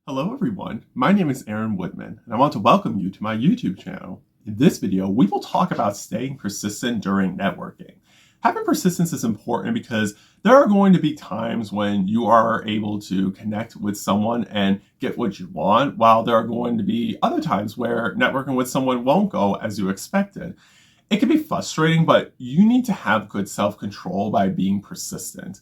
Hello everyone, my name is Aaron Woodman, and I want to welcome you to my YouTube channel. In this video, we will talk about staying persistent during networking. Having persistence is important because there are going to be times when you are able to connect with someone and get what you want, while there are going to be other times where networking with someone won't go as you expected. It can be frustrating, but you need to have good self-control by being persistent.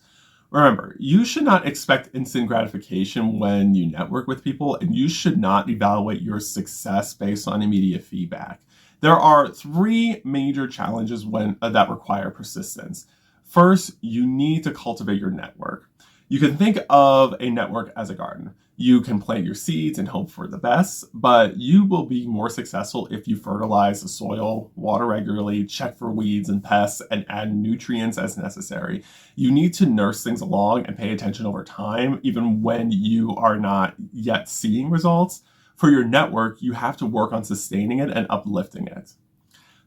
Remember, you should not expect instant gratification when you network with people, and you should not evaluate your success based on immediate feedback. There are three major challenges that require persistence. First, you need to cultivate your network. You can think of a network as a garden. You can plant your seeds and hope for the best, but you will be more successful if you fertilize the soil, water regularly, check for weeds and pests, and add nutrients as necessary. You need to nurse things along and pay attention over time, even when you are not yet seeing results. For your network, you have to work on sustaining it and uplifting it.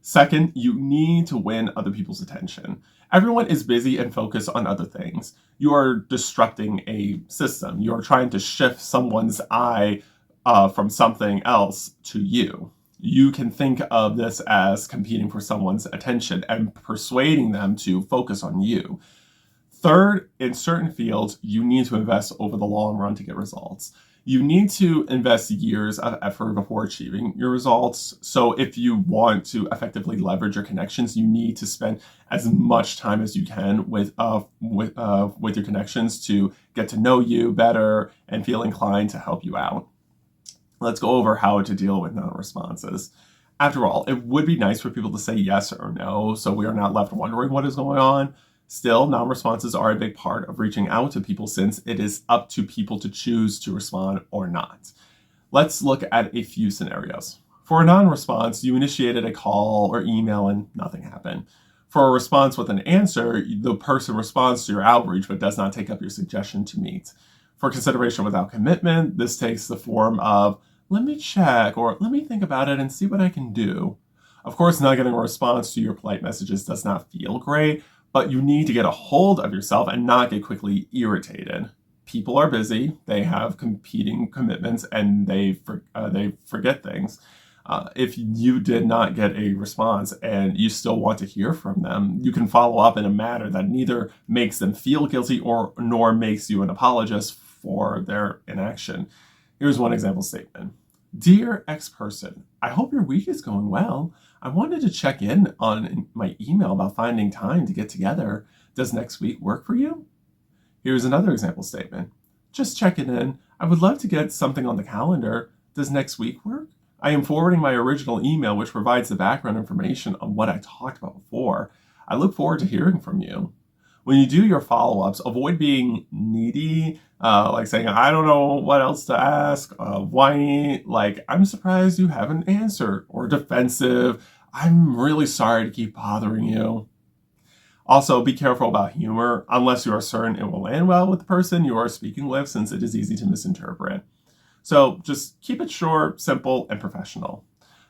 Second, you need to win other people's attention. Everyone is busy and focused on other things. You are disrupting a system. You are trying to shift someone's eye from something else to you. You can think of this as competing for someone's attention and persuading them to focus on you. Third, in certain fields, you need to invest over the long run to get results. You need to invest years of effort before achieving your results. So if you want to effectively leverage your connections, you need to spend as much time as you can with your connections to get to know you better and feel inclined to help you out. Let's go over how to deal with non-responses. After all, it would be nice for people to say yes or no, so we are not left wondering what is going on. Still, non-responses are a big part of reaching out to people since it is up to people to choose to respond or not. Let's look at a few scenarios. For a non-response, you initiated a call or email and nothing happened. For a response with an answer, the person responds to your outreach but does not take up your suggestion to meet. For consideration without commitment, this takes the form of, let me check, or let me think about it and see what I can do. Of course, not getting a response to your polite messages does not feel great, but you need to get a hold of yourself and not get quickly irritated. People are busy, they have competing commitments, and they forget things. If you did not get a response and you still want to hear from them, you can follow up in a manner that neither makes them feel guilty nor makes you an apologist for their inaction. Here's one example statement. Dear X person, I hope your week is going well. I wanted to check in on my email about finding time to get together. Does next week work for you? Here's another example statement. Just checking in. I would love to get something on the calendar. Does next week work? I am forwarding my original email, which provides the background information on what I talked about before. I look forward to hearing from you. When you do your follow-ups, avoid being needy, like saying, I don't know what else to ask, whiny, like, I'm surprised you haven't answered, or defensive, I'm really sorry to keep bothering you. Also, be careful about humor, unless you are certain it will land well with the person you are speaking with, since it is easy to misinterpret. So just keep it short, simple, and professional.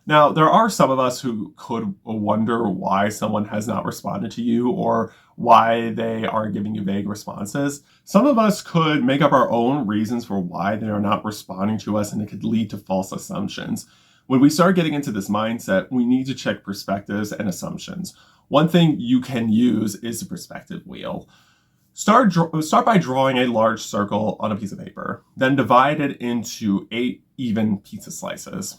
Now, there are some of us who could wonder why someone has not responded to you or why they are giving you vague responses. Some of us could make up our own reasons for why they are not responding to us, and it could lead to false assumptions. When we start getting into this mindset, we need to check perspectives and assumptions. One thing you can use is the perspective wheel. Start by drawing a large circle on a piece of paper, then divide it into 8 even pizza slices.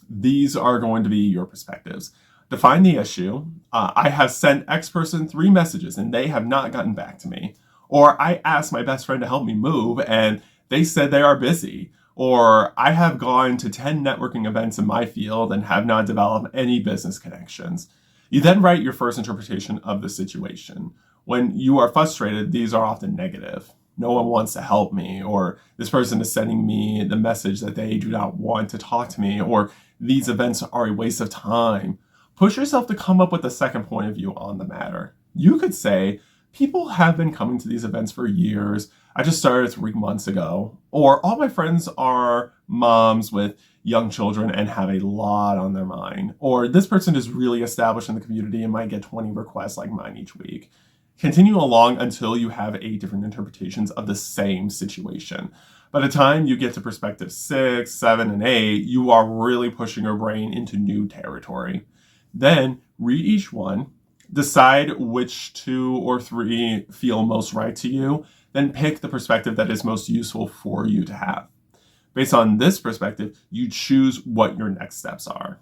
These are going to be your perspectives. Define the issue. I have sent X person 3 messages and they have not gotten back to me. Or I asked my best friend to help me move and they said they are busy. Or I have gone to 10 networking events in my field and have not developed any business connections. You then write your first interpretation of the situation. When you are frustrated, these are often negative. No one wants to help me, or this person is sending me the message that they do not want to talk to me, or these events are a waste of time. Push yourself to come up with a second point of view on the matter. You could say, people have been coming to these events for years. I just started 3 months ago. Or all my friends are moms with young children and have a lot on their mind. Or this person is really established in the community and might get 20 requests like mine each week. Continue along until you have 8 different interpretations of the same situation. By the time you get to perspective 6, 7, and 8, you are really pushing your brain into new territory. Then read each one, decide which 2 or 3 feel most right to you, then pick the perspective that is most useful for you to have. Based on this perspective, you choose what your next steps are.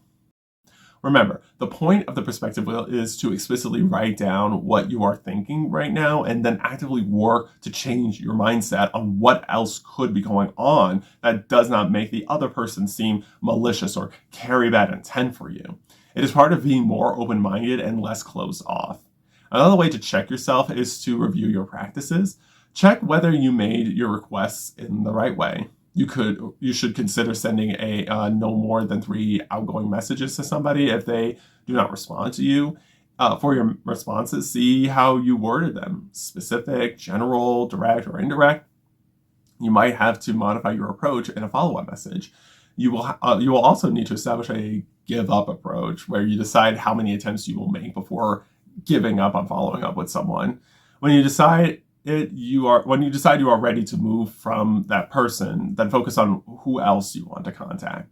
Remember, the point of the perspective wheel is to explicitly write down what you are thinking right now and then actively work to change your mindset on what else could be going on that does not make the other person seem malicious or carry bad intent for you. It is part of being more open-minded and less closed off. Another way to check yourself is to review your practices. Check whether you made your requests in the right way. You should consider sending a no more than 3 outgoing messages to somebody if they do not respond to you. For your responses, see how you worded them: specific, general, direct, or indirect. You might have to modify your approach in a follow-up message. You will also need to establish a give-up approach where you decide how many attempts you will make before giving up on following up with someone. When you decide you are ready to move from that person, then focus on who else you want to contact.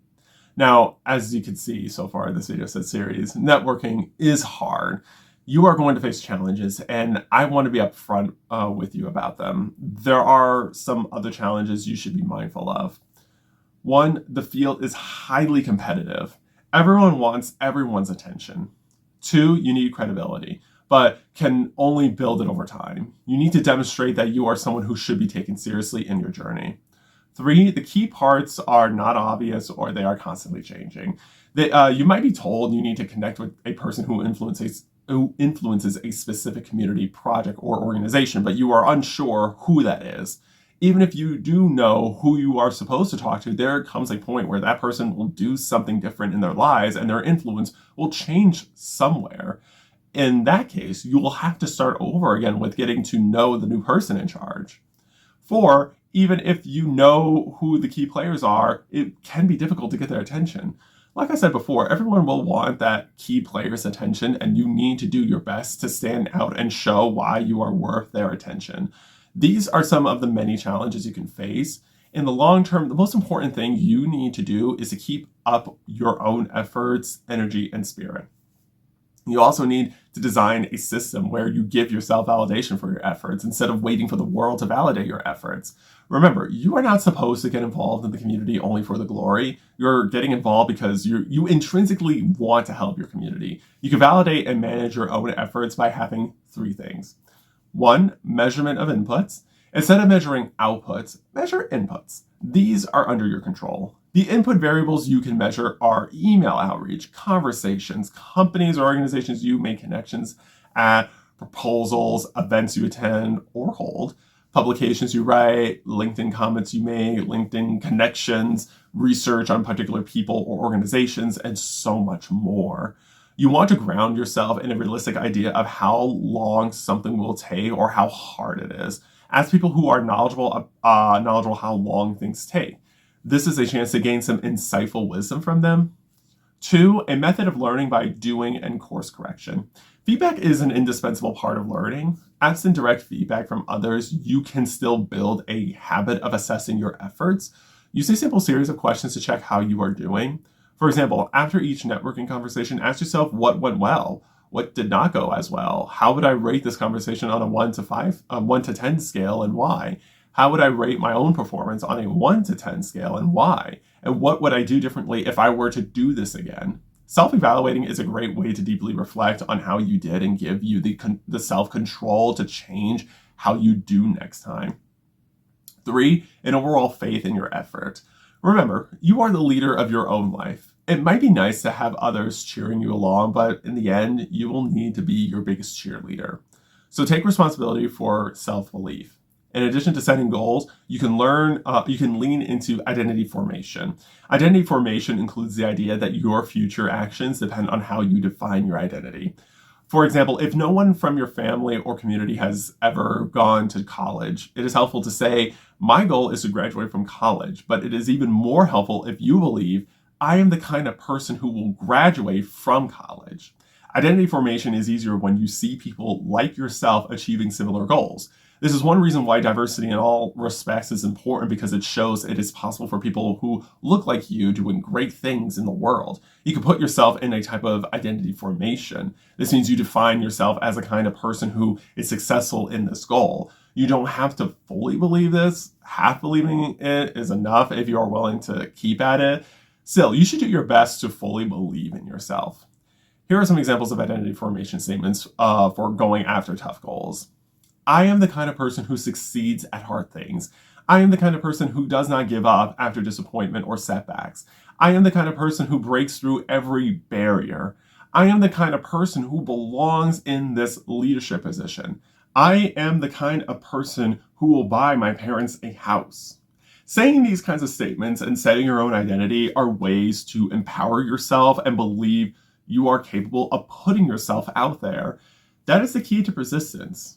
Now, as you can see so far in this video set series, networking is hard. You are going to face challenges, and I want to be upfront with you about them. There are some other challenges you should be mindful of. 1, the field is highly competitive. Everyone wants everyone's attention. 2, you need credibility, but can only build it over time. You need to demonstrate that you are someone who should be taken seriously in your journey. 3, the key parts are not obvious or they are constantly changing. You might be told you need to connect with a person who influences a specific community, project, or organization, but you are unsure who that is. Even if you do know who you are supposed to talk to, there comes a point where that person will do something different in their lives and their influence will change somewhere. In that case, you will have to start over again with getting to know the new person in charge. 4, even if you know who the key players are, it can be difficult to get their attention. Like I said before, everyone will want that key player's attention, and you need to do your best to stand out and show why you are worth their attention. These are some of the many challenges you can face. In the long term, the most important thing you need to do is to keep up your own efforts, energy, and spirit. You also need to design a system where you give yourself validation for your efforts instead of waiting for the world to validate your efforts. Remember, you are not supposed to get involved in the community only for the glory. You're getting involved because you intrinsically want to help your community. You can validate and manage your own efforts by having 3 things. 1, measurement of inputs. Instead of measuring outputs, measure inputs. These are under your control. The input variables you can measure are email outreach, conversations, companies or organizations you make connections at, proposals, events you attend or hold, publications you write, LinkedIn comments you make, LinkedIn connections, research on particular people or organizations, and so much more. You want to ground yourself in a realistic idea of how long something will take or how hard it is. Ask people who are knowledgeable how long things take. This is a chance to gain some insightful wisdom from them. 2, a method of learning by doing and course correction. Feedback is an indispensable part of learning. Absent direct feedback from others, you can still build a habit of assessing your efforts. Use a simple series of questions to check how you are doing. For example, after each networking conversation, ask yourself what went well, what did not go as well. How would I rate this conversation on a 1 to 10 scale, and why? How would I rate my own performance on a 1 to 10 scale, and why? And what would I do differently if I were to do this again? Self-evaluating is a great way to deeply reflect on how you did and give you the self-control to change how you do next time. 3, an overall faith in your effort. Remember, you are the leader of your own life. It might be nice to have others cheering you along, but in the end, you will need to be your biggest cheerleader. So take responsibility for self-belief. In addition to setting goals, you can lean into identity formation. Identity formation includes the idea that your future actions depend on how you define your identity. For example, if no one from your family or community has ever gone to college, it is helpful to say, my goal is to graduate from college, but it is even more helpful if you believe, I am the kind of person who will graduate from college. Identity formation is easier when you see people like yourself achieving similar goals. This is one reason why diversity in all respects is important, because it shows it is possible for people who look like you doing great things in the world. You can put yourself in a type of identity formation. This means you define yourself as a kind of person who is successful in this goal. You don't have to fully believe this. Half believing it is enough if you are willing to keep at it. Still, you should do your best to fully believe in yourself. Here are some examples of identity formation statements for going after tough goals. I am the kind of person who succeeds at hard things. I am the kind of person who does not give up after disappointment or setbacks. I am the kind of person who breaks through every barrier. I am the kind of person who belongs in this leadership position. I am the kind of person who will buy my parents a house. Saying these kinds of statements and setting your own identity are ways to empower yourself and believe you are capable of putting yourself out there. That is the key to persistence.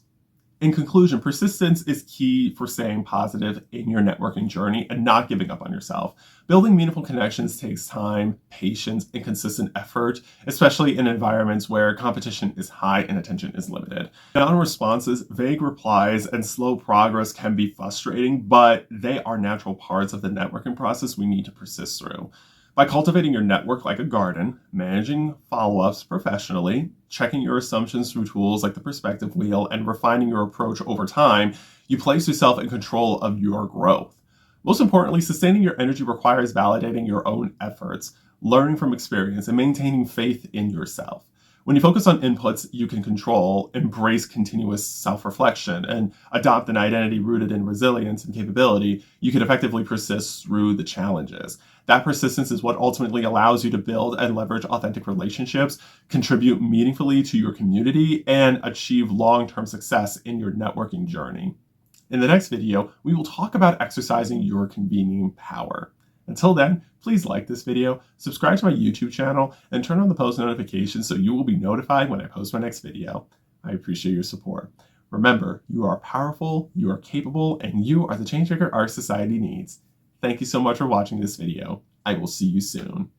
In conclusion, persistence is key for staying positive in your networking journey and not giving up on yourself. Building meaningful connections takes time, patience, and consistent effort, especially in environments where competition is high and attention is limited. Non-responses, vague replies, and slow progress can be frustrating, but they are natural parts of the networking process we need to persist through. By cultivating your network like a garden, managing follow-ups professionally, checking your assumptions through tools like the perspective wheel, and refining your approach over time, you place yourself in control of your growth. Most importantly, sustaining your energy requires validating your own efforts, learning from experience, and maintaining faith in yourself. When you focus on inputs you can control, embrace continuous self-reflection, and adopt an identity rooted in resilience and capability, you can effectively persist through the challenges. That persistence is what ultimately allows you to build and leverage authentic relationships, contribute meaningfully to your community, and achieve long-term success in your networking journey. In the next video, we will talk about exercising your convening power. Until then, please like this video, subscribe to my YouTube channel, and turn on the post notifications so you will be notified when I post my next video. I appreciate your support. Remember, you are powerful, you are capable, and you are the change maker our society needs. Thank you so much for watching this video. I will see you soon.